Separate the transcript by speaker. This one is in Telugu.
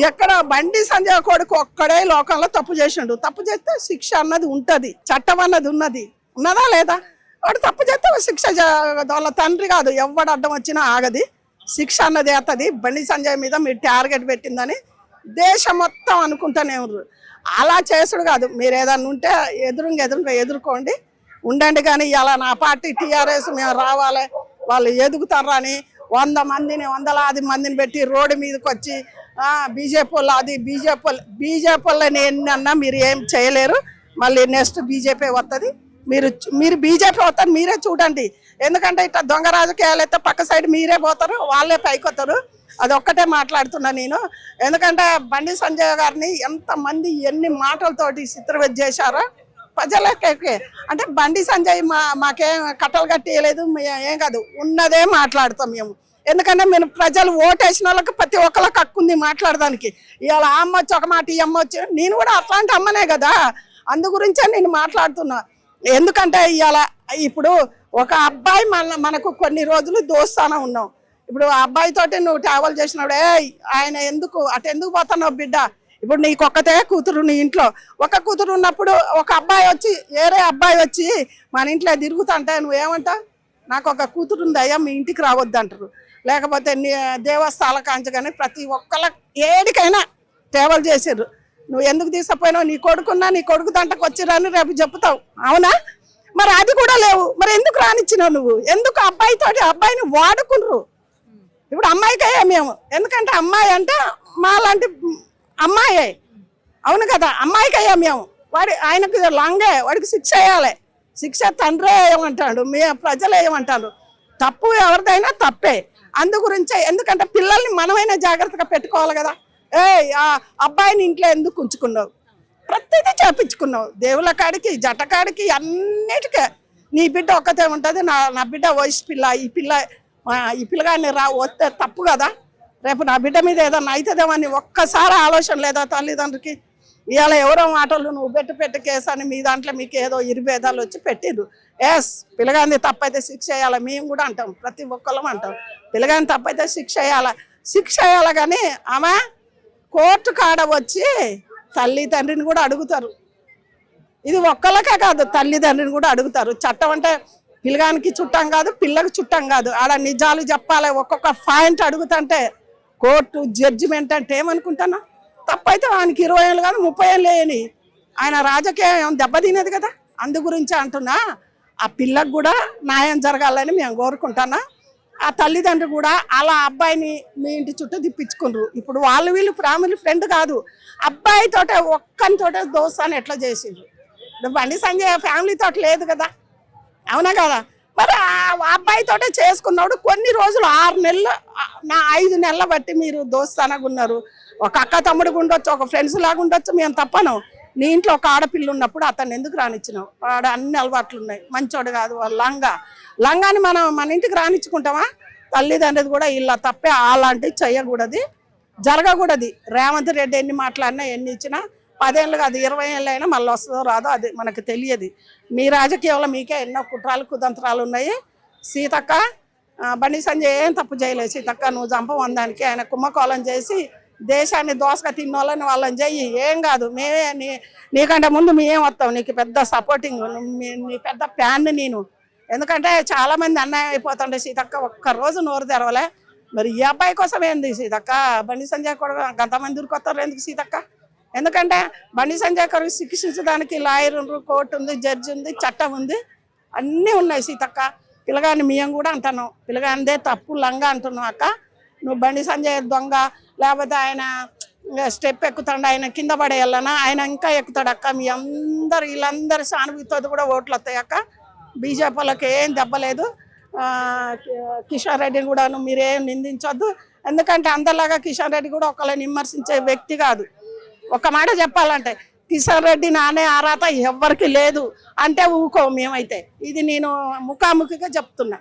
Speaker 1: ఎక్కడ బండి సంజయ్ కొడుకు ఒక్కడే లోకంలో తప్పు చేసిండు. తప్పు చేస్తే శిక్ష అన్నది ఉంటది, చట్టం అన్నది ఉన్నదా లేదా? వాడు తప్పు చేస్తే శిక్ష వాళ్ళ తండ్రి కాదు, ఎవడు అడ్డం వచ్చినా ఆగది, శిక్ష అన్నది వేస్తుంది. బండి సంజయ్ మీద మీరు టార్గెట్ పెట్టిందని దేశం మొత్తం అనుకుంటానే ఉన్నారు. అలా చేసుడు కాదు. మీరు ఏదన్నా ఉంటే ఎదుర్కోండి, ఉండండి. కానీ ఇలా నా పార్టీ టీఆర్ఎస్ మేము రావాలి, వాళ్ళు ఎదుగుతారు అని వందలాది మందిని పెట్టి రోడ్డు మీదకి వచ్చి బీజేపీ వాళ్ళు అది బీజేపీ వాళ్ళని ఎన్నన్నా మీరు ఏం చేయలేరు. మళ్ళీ నెక్స్ట్ బీజేపీ వస్తుంది. మీరు బీజేపీ వస్తారు, మీరే చూడండి. ఎందుకంటే ఇట్లా దొంగ రాజకీయాలు అయితే పక్క సైడ్ మీరే పోతారు, వాళ్ళే పైకొస్తారు. అది ఒక్కటే మాట్లాడుతున్నా నేను. ఎందుకంటే బండి సంజయ్ గారిని ఎంతమంది ఎన్ని మాటలతోటి చిత్రవద చేశారో ప్రజలకే. అంటే బండి సంజయ్ మాకేం కట్టలు కట్టేయలేదు, ఏం కాదు, ఉన్నదే మాట్లాడతాం మేము. ఎందుకంటే మేము ప్రజలు ఓటేసిన వాళ్ళకి ప్రతి ఒక్కరికి హక్కు ఉంది మాట్లాడడానికి. ఇవాళ అమ్మ వచ్చి ఒక మాట, ఈ అమ్మ వచ్చి, నేను కూడా అట్లాంటి అమ్మనే కదా, అందు గురించే నేను మాట్లాడుతున్నా. ఎందుకంటే ఇవాళ ఇప్పుడు ఒక అబ్బాయి మనకు కొన్ని రోజులు దోస్తానే ఉన్నాం. ఇప్పుడు ఆ అబ్బాయితోటి నువ్వు ట్రావెల్ చేసినాడు, ఆయన ఎందుకు పోతున్నావు బిడ్డ? ఇప్పుడు నీకు ఒక్కతే కూతురు, నీ ఇంట్లో ఒక కూతురు ఉన్నప్పుడు ఒక అబ్బాయి వచ్చి వేరే అబ్బాయి వచ్చి మన ఇంట్లో తిరుగుతుంటే నువ్వేమంటా? నాకు ఒక కూతురు ఉంది అయ్యా, మీ ఇంటికి రావద్దు అంటారు. లేకపోతే దేవస్థాల కాంచి కానీ ప్రతి ఒక్కళ్ళ ఏడికైనా ట్రావెల్ చేసారు. నువ్వు ఎందుకు తీసుకుపోయినావు? నీ కొడుకున్నా నీ కొడుకు దంటకు వచ్చిరని రేపు చెప్తావు, అవునా? మరి అది కూడా లేవు. మరి ఎందుకు రానిచ్చినావు నువ్వు? ఎందుకు అబ్బాయిని వాడుకున్నారు? ఇప్పుడు అమ్మాయికయ్యా మేము, ఎందుకంటే అమ్మాయి అంటే మాలాంటి అమ్మాయే, అవును కదా? అమ్మాయికయ్యా మేము. ఆయనకు లంగే, వాడికి శిక్ష వేయాలి. శిక్ష తండ్రే ఏమంటాడు, ప్రజలు ఏమంటారు? తప్పు ఎవరిదైనా తప్పే. అందు గురించే, ఎందుకంటే పిల్లల్ని మనమైనా జాగ్రత్తగా పెట్టుకోవాలి కదా. ఆ అబ్బాయిని ఇంట్లో ఎందుకు ఉంచుకున్నావు? ప్రతిదీ చేపించుకున్నావు, దేవుళ్ళ కాడికి జట కాడికి అన్నిటికీ. నీ బిడ్డ ఒక్కతే ఉంటుంది, నా బిడ్డ వయసు పిల్ల, ఈ పిల్లగాన్ని వస్తే తప్పు కదా. రేపు నా బిడ్డ మీద ఏదన్నా అవుతుందేమని ఒక్కసారి ఆలోచన లేదా తల్లిదండ్రులకి? ఇవాళ ఎవరో మాటలు నువ్వు పెట్టి కేసు అని మీ దాంట్లో మీకు ఏదో ఇరుభేదాలు వచ్చి పెట్టిర్రు. పిల్లగాని తప్పైతే శిక్ష వేయాలి, మేము కూడా అంటాం, ప్రతి ఒక్కళ్ళం అంటాం. పిల్లగాని తప్పైతే శిక్ష వేయాలి. కానీ ఆమె కోర్టు కాడ వచ్చి తల్లిదండ్రిని కూడా అడుగుతారు. ఇది ఒక్కళ్ళకే కాదు, తల్లిదండ్రిని కూడా అడుగుతారు. చట్టం అంటే పిల్లగానికి చుట్టం కాదు, పిల్లకు చుట్టం కాదు. ఆడ నిజాలు చెప్పాలి. ఒక్కొక్క పాయింట్ అడుగుతుంటే కోర్టు జడ్జిమెంట్ అంటే ఏమనుకుంటున్నా? తప్పైతే ఆయనకి 20 ఏళ్ళు కాదు 30 ఏళ్ళు లేని ఆయన రాజకీయం దెబ్బతినేది కదా. అందు గురించి అంటున్నా, ఆ పిల్లకు కూడా న్యాయం జరగాలని మేము కోరుకుంటున్నా. ఆ తల్లిదండ్రులు కూడా అలా అబ్బాయిని మీ ఇంటి చుట్టూ తిప్పించుకున్నారు. ఇప్పుడు వీళ్ళు ఫ్యామిలీ ఫ్రెండ్ కాదు, అబ్బాయితోటే ఒక్కనితోటే దోస్తాన్ని ఎట్లా చేసిండ్రు? బండి సంజయ్ ఫ్యామిలీతో లేదు కదా, అవునా కదా? మరి ఆ అబ్బాయితోటే చేసుకున్నాడు. కొన్ని రోజులు 6 నెలలు 5 నెలల బట్టి మీరు దోస్తానగా ఉన్నారు. ఒక అక్క తమ్ముడికి ఉండొచ్చు, ఒక ఫ్రెండ్స్ లాగా ఉండొచ్చు, మేము తప్పను. నీ ఇంట్లో ఒక ఆడపిల్ల ఉన్నప్పుడు అతన్ని ఎందుకు రానిచ్చినావు? వాడు అన్ని అలవాట్లు ఉన్నాయి, మంచోడు కాదు. లంగాని మన ఇంటికి రానిచ్చుకుంటామా? తల్లిదండ్రులు కూడా ఇలా తప్పే, అలాంటివి చేయకూడదు, జరగకూడదు. రేవంత్ రెడ్డి ఎన్ని మాట్లాడినా ఎన్ని ఇచ్చినా 10 ఏళ్ళు కాదు 20 ఏళ్ళు అయినా మళ్ళీ వస్తుందో రాదో అది మనకు తెలియదు. మీ రాజకీయంలో మీకే ఎన్నో కుతంత్రాలు ఉన్నాయి. సీతక్క, బండి సంజయ్ ఏం తప్పు చేయలేదు. సీతక్క నువ్వు చంపవందానికి ఆయన కుంభకోళం చేసి దేశాన్ని దోసగా తిన్నోళ్ళని వాళ్ళని చెయ్యి, ఏం కాదు. మేమే నీకంటే ముందు మేం వస్తాం, నీకు పెద్ద సపోర్టింగ్, నీ పెద్ద ఫ్యాన్ నేను. ఎందుకంటే చాలామంది అన్యాయం అయిపోతుండే. సీతక్క ఒక్కరోజు నోరు తెరవలే. మరి ఈ అబ్బాయి కోసం ఏంది సీతక్క? బండి సంజయ్ కూడా అంతమంది ఉరికొస్తారు ఎందుకు సీతక్క? ఎందుకంటే బండి సంజయ్ గారికి శిక్షించడానికి లాయర్ ఉంది, కోర్టు ఉంది, జడ్జి ఉంది, చట్టం ఉంది, అన్నీ ఉన్నాయి. సీతక్క పిల్లగాని మేము కూడా అంటున్నాం, పిల్లగానిదే తప్పు లంగా అంటున్నావు అక్క. నువ్వు బండి సంజయ్ దొంగ, లేకపోతే ఆయన స్టెప్ ఎక్కుతాడు, ఆయన కింద పడేయాలన్నా ఆయన ఇంకా ఎక్కుతాడు అక్క. మీ వీళ్ళందరి సానుభూతితో కూడా ఓట్లు వస్తాయి అక్క. బీజేపీ వాళ్ళకి ఏం దెబ్బలేదు. కిషన్ రెడ్డిని కూడా మీరేం నిందించొద్దు. ఎందుకంటే అందరిలాగా కిషన్ రెడ్డి కూడా ఒకళ్ళని విమర్శించే వ్యక్తి కాదు. ఒక మాట చెప్పాలంటే కిషన్ రెడ్డి నానే అర్హత ఎవరికి లేదు అంటే ఊకో మేమైతే. ఇది నేను ముఖాముఖిగా చెప్తున్నా.